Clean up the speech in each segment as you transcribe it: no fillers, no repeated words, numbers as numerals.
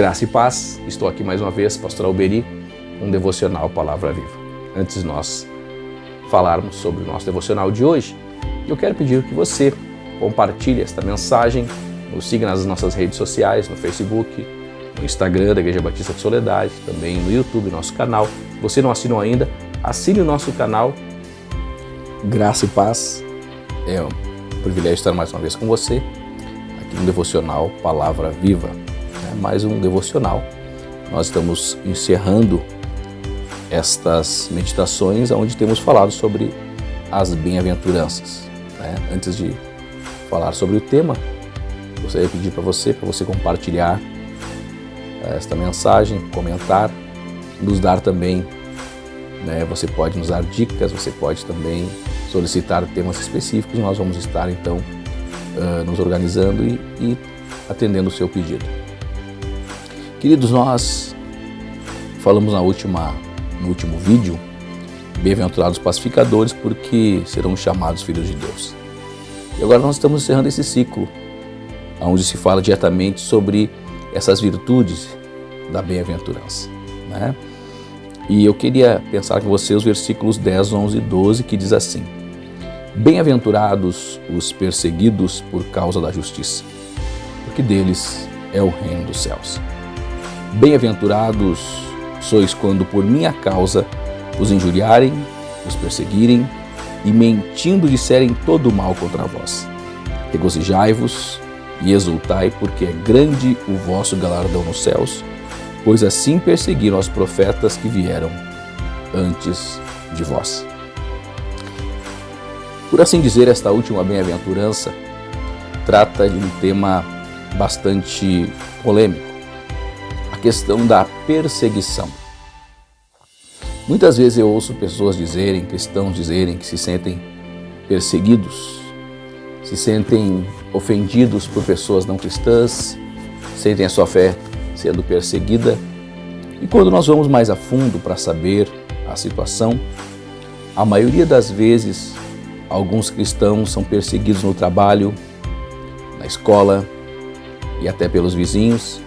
Graça e paz, estou aqui mais uma vez, Pastor Alberi, um devocional Palavra Viva. Antes de nós falarmos sobre o nosso devocional de hoje, eu quero pedir que você compartilhe esta mensagem, nos siga nas nossas redes sociais, no Facebook, no Instagram da Igreja Batista de Soledade, também no YouTube, nosso canal. Se você não assinou ainda, assine o nosso canal. Graça e paz, é um privilégio estar mais uma vez com você, aqui no devocional Palavra Viva. Mais um devocional. Nós estamos encerrando estas meditações onde temos falado sobre as bem-aventuranças. Antes de falar sobre o tema, gostaria de pedir para você compartilhar esta mensagem, comentar, nos dar também, você pode nos dar dicas, você pode também solicitar temas específicos. Nós vamos estar então nos organizando e atendendo o seu pedido. Queridos, nós falamos no último vídeo, bem-aventurados pacificadores, porque serão chamados filhos de Deus. E agora nós estamos encerrando esse ciclo, onde se fala diretamente sobre essas virtudes da bem-aventurança. E eu queria pensar com você os versículos 10, 11 e 12, que diz assim: Bem-aventurados os perseguidos por causa da justiça, porque deles é o reino dos céus. Bem-aventurados sois quando por minha causa os injuriarem, os perseguirem e mentindo disserem todo o mal contra vós. Regozijai-vos e exultai, porque é grande o vosso galardão nos céus, pois assim perseguiram os profetas que vieram antes de vós. Por assim dizer, esta última bem-aventurança trata de um tema bastante polêmico. Questão da perseguição. Muitas vezes eu ouço pessoas dizerem, cristãos dizerem que se sentem perseguidos, se sentem ofendidos por pessoas não cristãs, sentem a sua fé sendo perseguida. E quando nós vamos mais a fundo para saber a situação, a maioria das vezes alguns cristãos são perseguidos no trabalho, na escola e até pelos vizinhos.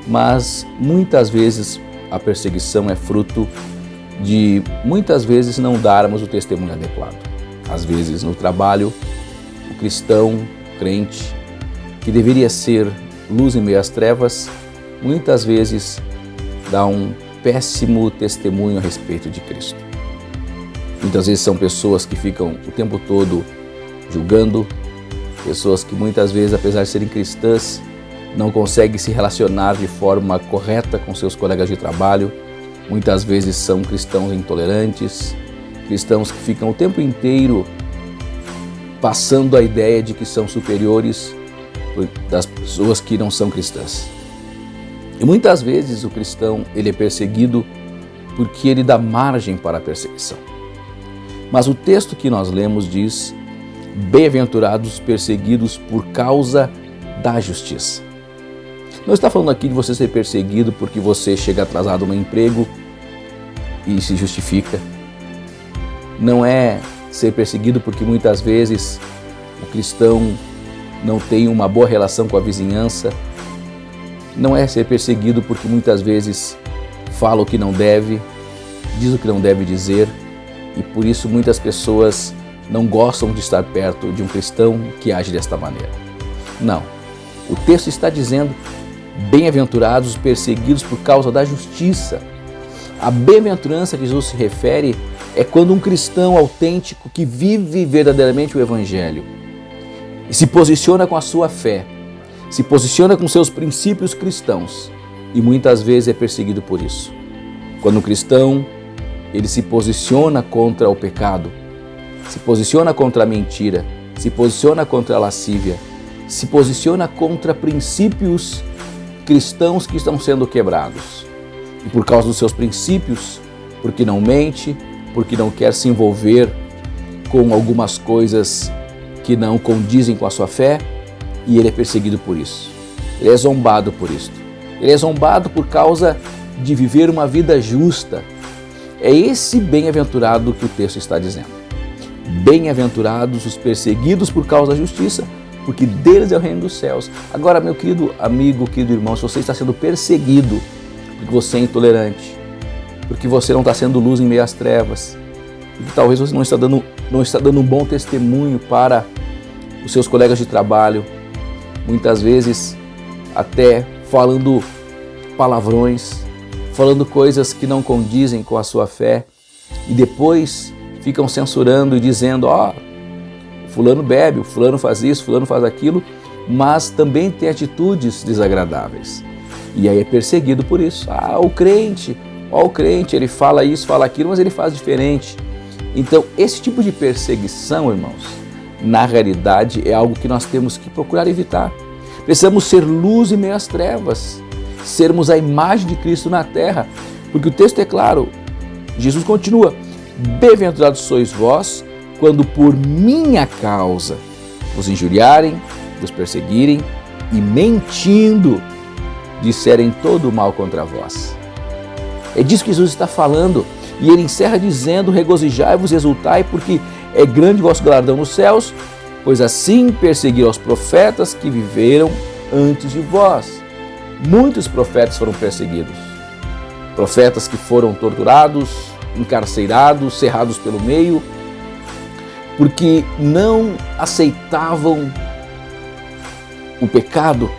Mas muitas vezes a perseguição é fruto de muitas vezes não darmos o testemunho adequado. Às vezes no trabalho, o cristão, o crente, que deveria ser luz em meio às trevas, muitas vezes dá um péssimo testemunho a respeito de Cristo. Muitas vezes são pessoas que ficam o tempo todo julgando, pessoas que muitas vezes, apesar de serem cristãs, não conseguem se relacionar de forma correta com seus colegas de trabalho. Muitas vezes são cristãos intolerantes, cristãos que ficam o tempo inteiro passando a ideia de que são superiores das pessoas que não são cristãs. E muitas vezes o cristão ele é perseguido porque ele dá margem para a perseguição. Mas o texto que nós lemos diz: Bem-aventurados os perseguidos por causa da justiça. Não está falando aqui de você ser perseguido porque você chega atrasado no emprego e se justifica. Não é ser perseguido porque muitas vezes o cristão não tem uma boa relação com a vizinhança. Não é ser perseguido porque muitas vezes fala o que não deve, diz o que não deve dizer, e por isso muitas pessoas não gostam de estar perto de um cristão que age desta maneira. Não. O texto está dizendo: Bem-aventurados os perseguidos por causa da justiça. A bem-aventurança que Jesus se refere é quando um cristão autêntico que vive verdadeiramente o Evangelho e se posiciona com a sua fé, se posiciona com seus princípios cristãos e muitas vezes é perseguido por isso. Quando um cristão ele se posiciona contra o pecado, se posiciona contra a mentira, se posiciona contra a lascívia, se posiciona contra princípios cristãos que estão sendo quebrados. E por causa dos seus princípios, porque não mente, porque não quer se envolver com algumas coisas que não condizem com a sua fé, e ele é perseguido por isso. Ele é zombado por isso. Ele é zombado por causa de viver uma vida justa. É esse bem-aventurado que o texto está dizendo. Bem-aventurados os perseguidos por causa da justiça, porque deles é o reino dos céus. Agora, meu querido amigo, querido irmão, se você está sendo perseguido porque você é intolerante, porque você não está sendo luz em meio às trevas, porque talvez você não está dando um bom testemunho para os seus colegas de trabalho, muitas vezes até falando palavrões, falando coisas que não condizem com a sua fé, e depois ficam censurando e dizendo, fulano bebe, fulano faz isso, fulano faz aquilo, mas também tem atitudes desagradáveis. E aí é perseguido por isso. O crente, ele fala isso, fala aquilo, mas ele faz diferente. Então, esse tipo de perseguição, irmãos, na realidade é algo que nós temos que procurar evitar. Precisamos ser luz em meio às trevas, sermos a imagem de Cristo na terra, porque o texto é claro, Jesus continua, bem-aventurados sois vós, quando por minha causa vos injuriarem, vos perseguirem e mentindo disserem todo o mal contra vós. É disso que Jesus está falando, e ele encerra dizendo, regozijai-vos e exultai, porque é grande o vosso galardão nos céus, pois assim perseguiram os profetas que viveram antes de vós. Muitos profetas foram perseguidos, profetas que foram torturados, encarcerados, cerrados pelo meio, porque não aceitavam o pecado,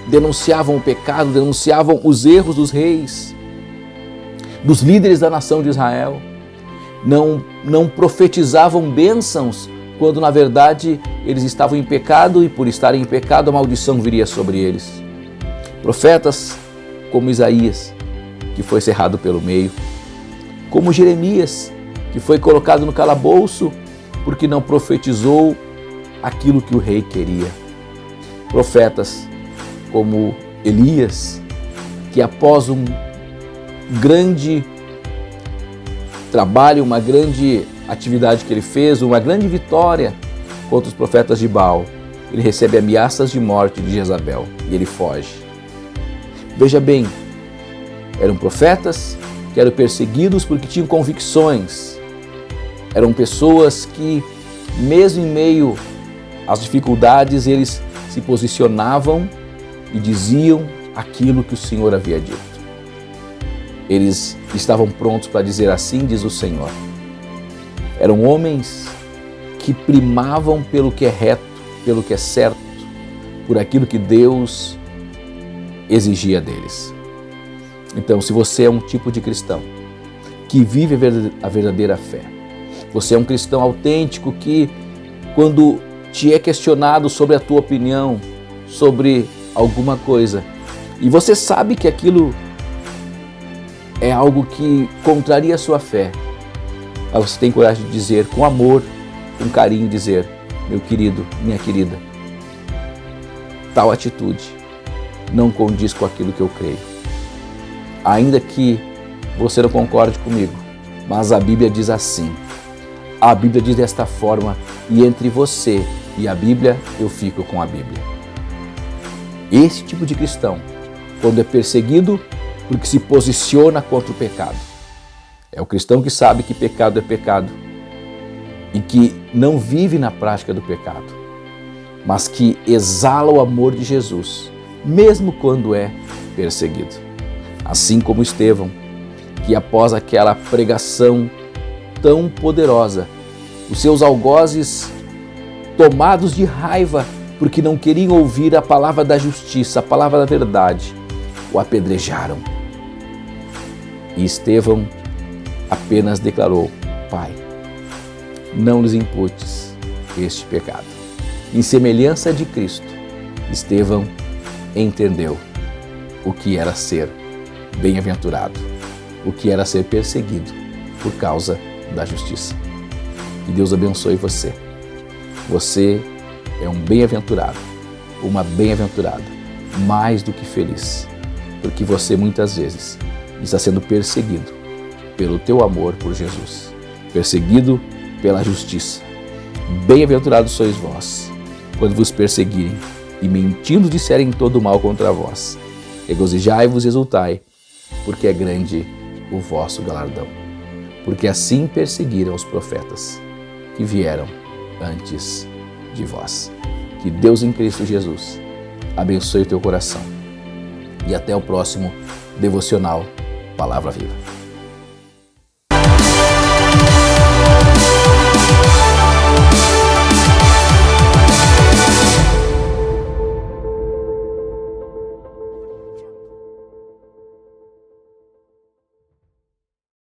denunciavam o pecado, denunciavam os erros dos reis, dos líderes da nação de Israel, não profetizavam bênçãos, quando na verdade eles estavam em pecado e por estarem em pecado a maldição viria sobre eles. Profetas como Isaías, que foi cerrado pelo meio, como Jeremias, que foi colocado no calabouço porque não profetizou aquilo que o rei queria. Profetas como Elias, que após um grande trabalho, uma grande atividade que ele fez, uma grande vitória contra os profetas de Baal, ele recebe ameaças de morte de Jezabel e ele foge. Veja bem, eram profetas que eram perseguidos porque tinham convicções, eram pessoas que, mesmo em meio às dificuldades, eles se posicionavam e diziam aquilo que o Senhor havia dito. Eles estavam prontos para dizer assim, diz o Senhor. Eram homens que primavam pelo que é reto, pelo que é certo, por aquilo que Deus exigia deles. Então, se você é um tipo de cristão que vive a verdadeira fé, você é um cristão autêntico que, quando te é questionado sobre a tua opinião, sobre alguma coisa, e você sabe que aquilo é algo que contraria a sua fé, mas você tem coragem de dizer com amor, com carinho, dizer, meu querido, minha querida, tal atitude não condiz com aquilo que eu creio. Ainda que você não concorde comigo, mas a Bíblia diz assim, a Bíblia diz desta forma, e entre você e a Bíblia, eu fico com a Bíblia. Esse tipo de cristão, quando é perseguido, porque se posiciona contra o pecado, é o cristão que sabe que pecado é pecado e que não vive na prática do pecado, mas que exala o amor de Jesus, mesmo quando é perseguido. Assim como Estevão, que após aquela pregação tão poderosa, os seus algozes, tomados de raiva, porque não queriam ouvir a palavra da justiça, a palavra da verdade, o apedrejaram. E Estevão apenas declarou, Pai, não lhes imputes este pecado. Em semelhança de Cristo, Estevão entendeu o que era ser bem-aventurado, o que era ser perseguido por causa da justiça. Que Deus abençoe você. Você é um bem-aventurado, uma bem-aventurada, mais do que feliz, porque você muitas vezes está sendo perseguido pelo teu amor por Jesus, perseguido pela justiça. Bem-aventurados sois vós, quando vos perseguirem e mentindo disserem todo mal contra vós. Regozijai-vos e exultai, porque é grande o vosso galardão. Porque assim perseguiram os profetas que vieram antes de vós. Que Deus em Cristo Jesus abençoe o teu coração. E até o próximo Devocional Palavra Viva.